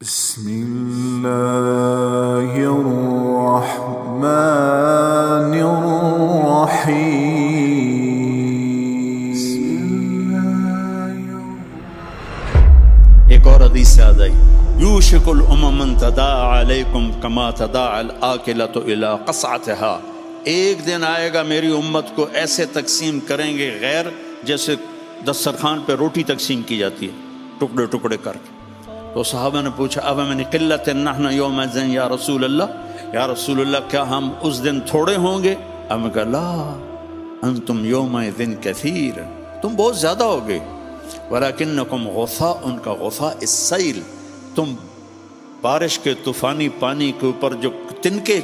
بسم الله الرحمن الرحيم. ایک اور حدیث سے آ جائی یوشک الامم ان تداعى علیکم کما تداعى الاکلۃ الی قصعتها. ایک دن آئے گا میری امت کو ایسے تقسیم کریں گے غیر جیسے دسترخوان پہ روٹی تقسیم کی جاتی ہے ٹکڑے ٹکڑے کر کے. تو صحابہ نے پوچھا اب من قلت نحن یومئذ یا رسول اللہ، یا رسول اللہ کیا ہم اس دن تھوڑے ہوں گے؟ ہم نے کہا لا انتم یومئذ کثیر، تم بہت زیادہ ہوگے. ولیکنکم غثاء، ان کا غثاء السیل، تم بارش کے طوفانی پانی کے اوپر جو تنکے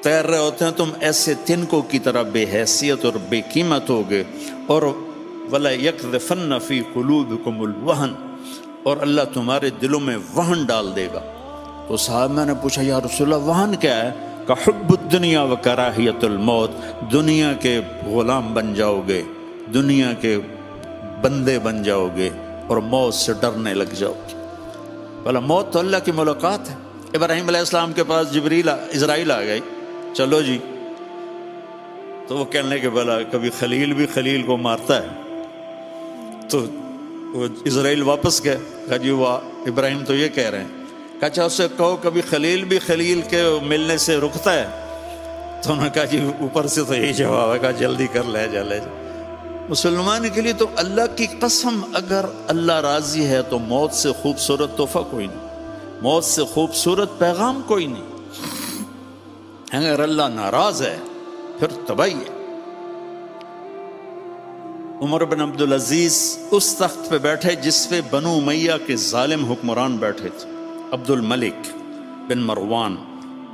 تیر رہے ہوتے ہیں تم ایسے تنکوں کی طرح بے حیثیت اور بے قیمت ہوگے. اور ولا یقذفن فی قلوبکم الوہن، اور اللہ تمہارے دلوں میں وہن ڈال دے گا. تو صحابہ نے پوچھا یا رسول اللہ وہن کیا ہے؟ کہ حب الدنیا و کراہیت الموت، دنیا کے غلام بن جاؤ گے، دنیا کے بندے بن جاؤ گے اور موت سے ڈرنے لگ جاؤ گے. بھلا موت تو اللہ کی ملاقات ہے. ابراہیم علیہ السلام کے پاس اسرائیل آ گئی، چلو جی. تو وہ کہنے کہ بھلا کبھی خلیل بھی خلیل کو مارتا ہے؟ تو وہ اسرائیل واپس گئے، کہا جی وہ ابراہیم تو یہ کہہ رہے ہیں. کہا اچھا اس سے کہو کبھی خلیل بھی خلیل کے ملنے سے رکتا ہے؟ تو انہوں نے کہا جی اوپر سے تو یہی جواب ہے. کہا جلدی کر لے جا لے جا. مسلمان کے لیے تو اللہ کی قسم اگر اللہ راضی ہے تو موت سے خوبصورت تحفہ کوئی نہیں، موت سے خوبصورت پیغام کوئی نہیں. اگر اللہ ناراض ہے پھر تباہی ہے. عمر بن عبدالعزیز اس تخت پہ بیٹھے جس پہ بنو امیہ کے ظالم حکمران بیٹھے تھے، عبد الملک بن مروان،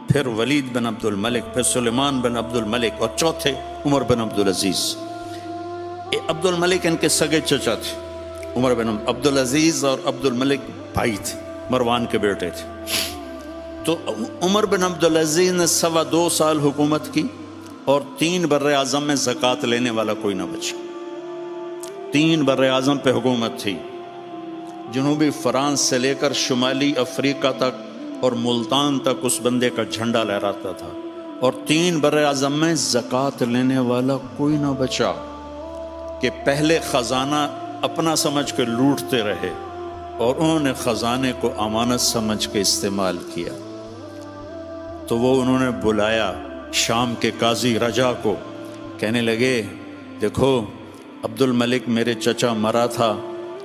پھر ولید بن عبد الملک، پھر سلیمان بن عبد الملک، اور چوتھے عمر بن عبدالعزیز. عبد الملک ان کے سگے چچا تھے. عمر بن عبدالعزیز اور عبد الملک بھائی تھے، مروان کے بیٹے تھے. تو عمر بن عبدالعزیز نے 2.25 سال حکومت کی اور 3 بر اعظم میں زکوٰۃ لینے والا کوئی نہ بچا. 3 بر اعظم پہ حکومت تھی، جنوبی فرانس سے لے کر شمالی افریقہ تک اور ملتان تک اس بندے کا جھنڈا لہراتا تھا، اور 3 بر اعظم میں زکوٰۃ لینے والا کوئی نہ بچا کہ پہلے خزانہ اپنا سمجھ کے لوٹتے رہے اور انہوں نے خزانے کو امانت سمجھ کے استعمال کیا. تو وہ انہوں نے بلایا شام کے قاضی رجا کو، کہنے لگے دیکھو عبد الملک میرے چچا مرا تھا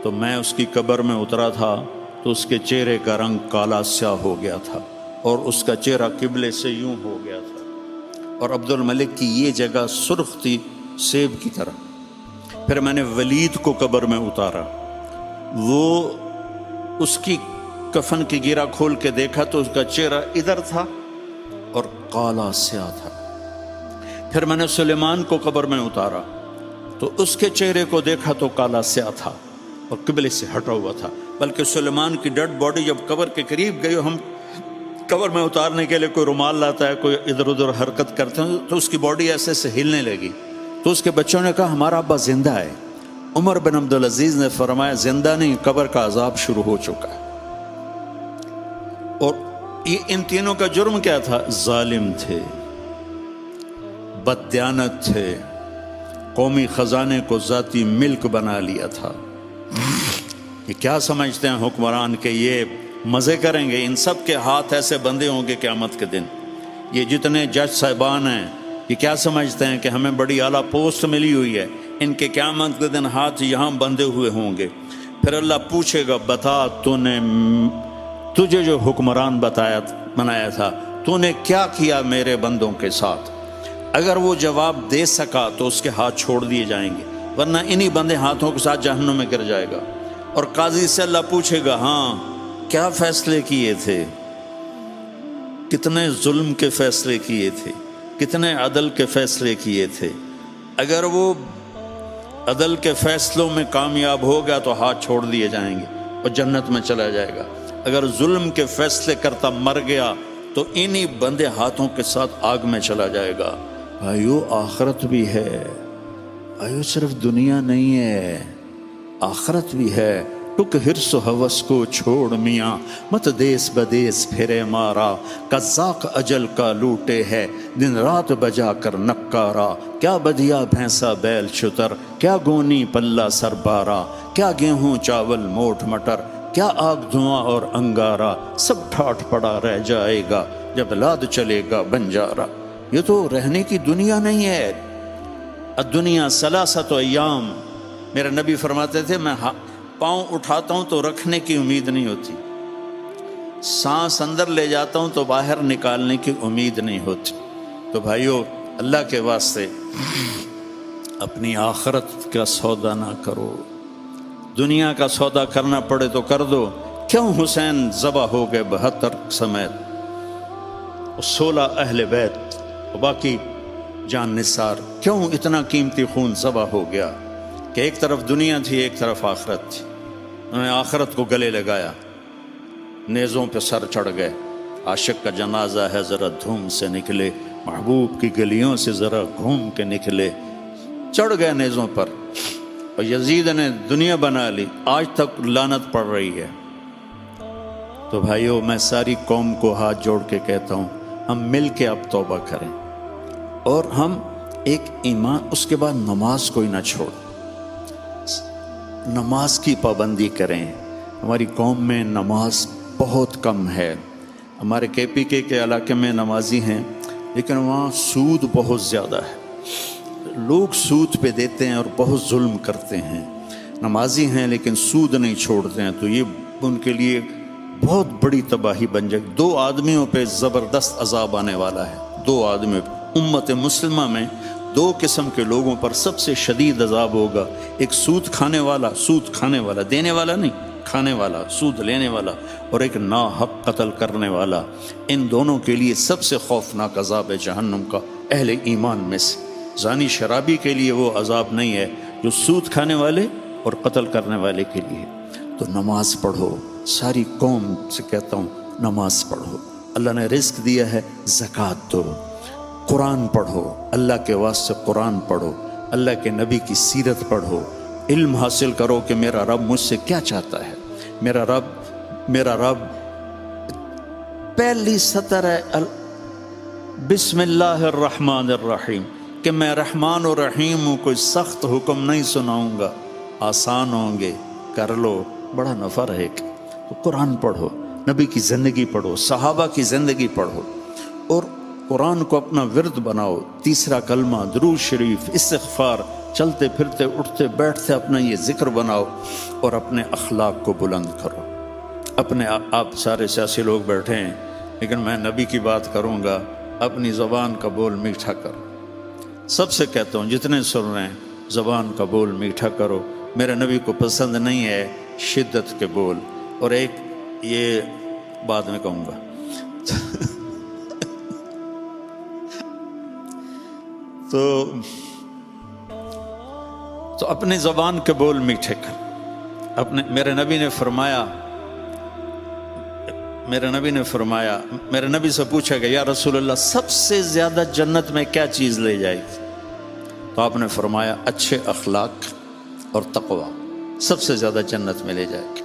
تو میں اس کی قبر میں اترا تھا تو اس کے چہرے کا رنگ کالا سیاہ ہو گیا تھا اور اس کا چہرہ قبلے سے یوں ہو گیا تھا، اور عبد الملک کی یہ جگہ سرخ تھی سیب کی طرح. پھر میں نے ولید کو قبر میں اتارا، وہ اس کی کفن کی گیرا کھول کے دیکھا تو اس کا چہرہ ادھر تھا اور کالا سیاہ تھا. پھر میں نے سلیمان کو قبر میں اتارا تو اس کے چہرے کو دیکھا تو کالا سیاہ تھا اور قبلے سے ہٹا ہوا تھا. بلکہ سلیمان کی ڈیڈ باڈی جب قبر کے قریب گئی، ہم قبر میں اتارنے کے لیے کوئی رومال لاتا ہے، کوئی ادھر ادھر حرکت کرتے ہیں تو اس کی باڈی ایسے سے ہلنے لگی. تو اس کے بچوں نے کہا ہمارا ابا زندہ ہے. عمر بن عبدالعزیز نے فرمایا زندہ نہیں، قبر کا عذاب شروع ہو چکا ہے. اور یہ ان تینوں کا جرم کیا تھا؟ ظالم تھے، بددیانت تھے، قومی خزانے کو ذاتی ملک بنا لیا تھا. یہ کیا سمجھتے ہیں حکمران کہ یہ مزے کریں گے؟ ان سب کے ہاتھ ایسے بندے ہوں گے قیامت کے دن. یہ جتنے جج صاحبان ہیں یہ کیا سمجھتے ہیں کہ ہمیں بڑی اعلیٰ پوسٹ ملی ہوئی ہے؟ ان کے قیامت کے دن ہاتھ یہاں بندھے ہوئے ہوں گے. پھر اللہ پوچھے گا بتا تجھے جو حکمران بنایا تھا تو نے کیا کیا میرے بندوں کے ساتھ؟ اگر وہ جواب دے سکا تو اس کے ہاتھ چھوڑ دیے جائیں گے، ورنہ انہی بندے ہاتھوں کے ساتھ جہنم میں گر جائے گا. اور قاضی سے اللہ پوچھے گا ہاں کیا فیصلے کیے تھے، کتنے ظلم کے فیصلے کیے تھے، کتنے عدل کے فیصلے کیے تھے. اگر وہ عدل کے فیصلوں میں کامیاب ہو گیا تو ہاتھ چھوڑ دیے جائیں گے اور جنت میں چلا جائے گا. اگر ظلم کے فیصلے کرتا مر گیا تو انہی بندے ہاتھوں کے ساتھ آگ میں چلا جائے گا. بھائیو آخرت بھی ہے، بھائیو صرف دنیا نہیں ہے، آخرت بھی ہے. ٹک ہرس و حوث کو چھوڑ میاں مت دیس بدیس پھرے مارا قزاق اجل کا لوٹے ہے دن رات بجا کر نکارا کیا بدیا بھینسا بیل شتر کیا گونی پلہ سر بارا کیا گیہوں چاول موٹ مٹر کیا آگ دھواں اور انگارا سب ٹھاٹ پڑا رہ جائے گا جب لاد چلے گا بنجارا۔ یہ تو رہنے کی دنیا نہیں ہے۔ الدنیا ثلاثت ایام، میرے نبی فرماتے تھے میں پاؤں اٹھاتا ہوں تو رکھنے کی امید نہیں ہوتی، سانس اندر لے جاتا ہوں تو باہر نکالنے کی امید نہیں ہوتی۔ تو بھائیو اللہ کے واسطے اپنی آخرت کا سودا نہ کرو، دنیا کا سودا کرنا پڑے تو کر دو۔ کیوں حسین ذبح ہو گئے 72 سمیت، 16 اہل بیت اور باقی جان نثار، کیوں اتنا قیمتی خون ذبح ہو گیا؟ کہ ایک طرف دنیا تھی ایک طرف آخرت تھی، انہوں نے آخرت کو گلے لگایا، نیزوں پہ سر چڑھ گئے۔ عاشق کا جنازہ ہے ذرا دھوم سے نکلے، محبوب کی گلیوں سے ذرا گھوم کے نکلے، چڑھ گئے نیزوں پر، اور یزید نے دنیا بنا لی، آج تک لعنت پڑ رہی ہے۔ تو بھائیو میں ساری قوم کو ہاتھ جوڑ کے کہتا ہوں ہم مل کے اب توبہ کریں، اور ہم ایک ایمان، اس کے بعد نماز کوئی نہ چھوڑ، نماز کی پابندی کریں۔ ہماری قوم میں نماز بہت کم ہے، ہمارے کے پی کے علاقے میں نمازی ہیں لیکن وہاں سود بہت زیادہ ہے، لوگ سود پہ دیتے ہیں اور بہت ظلم کرتے ہیں، نمازی ہیں لیکن سود نہیں چھوڑتے ہیں، تو یہ ان کے لیے بہت بڑی تباہی بن جائے گی۔ 2 آدمیوں پہ زبردست عذاب آنے والا ہے، 2 آدمیوں پہ۔ امت مسلمہ میں 2 قسم کے لوگوں پر سب سے شدید عذاب ہوگا، ایک سود کھانے والا دینے والا نہیں، کھانے والا، سود لینے والا، اور ایک ناحق قتل کرنے والا۔ ان دونوں کے لیے سب سے خوفناک عذاب ہے جہنم کا، اہل ایمان میں سے۔ زانی شرابی کے لیے وہ عذاب نہیں ہے جو سود کھانے والے اور قتل کرنے والے کے لیے۔ تو نماز پڑھو، ساری قوم سے کہتا ہوں نماز پڑھو، اللہ نے رزق دیا ہے، زکوٰۃ دو، قرآن پڑھو، اللہ کے واسطے قرآن پڑھو، اللہ کے نبی کی سیرت پڑھو، علم حاصل کرو کہ میرا رب مجھ سے کیا چاہتا ہے۔ میرا رب پہلی سطر ہے بسم اللہ الرحمن الرحیم، کہ میں رحمان و رحیم ہوں، کوئی سخت حکم نہیں سناؤں گا، آسان ہوں گے، کر لو، بڑا نفع رہے گا۔ تو قرآن پڑھو، نبی کی زندگی پڑھو، صحابہ کی زندگی پڑھو، اور قرآن کو اپنا ورد بناؤ۔ تیسرا کلمہ، درود شریف، استغفار، چلتے پھرتے اٹھتے بیٹھتے اپنا یہ ذکر بناؤ، اور اپنے اخلاق کو بلند کرو۔ اپنے آپ سارے سیاسی لوگ بیٹھے ہیں لیکن میں نبی کی بات کروں گا، اپنی زبان کا بول میٹھا کرو۔ سب سے کہتا ہوں جتنے سن رہے ہیں زبان کا بول میٹھا کرو۔ میرے نبی کو پسند نہیں ہے شدت کے بول، اور ایک یہ بعد میں کہوں گا۔ تو اپنی زبان کے بول میٹھے کر۔ میرے نبی سے پوچھا کہ یا رسول اللہ سب سے زیادہ جنت میں کیا چیز لے جائے گی؟ تو آپ نے فرمایا اچھے اخلاق اور تقوی سب سے زیادہ جنت میں لے جائے گی۔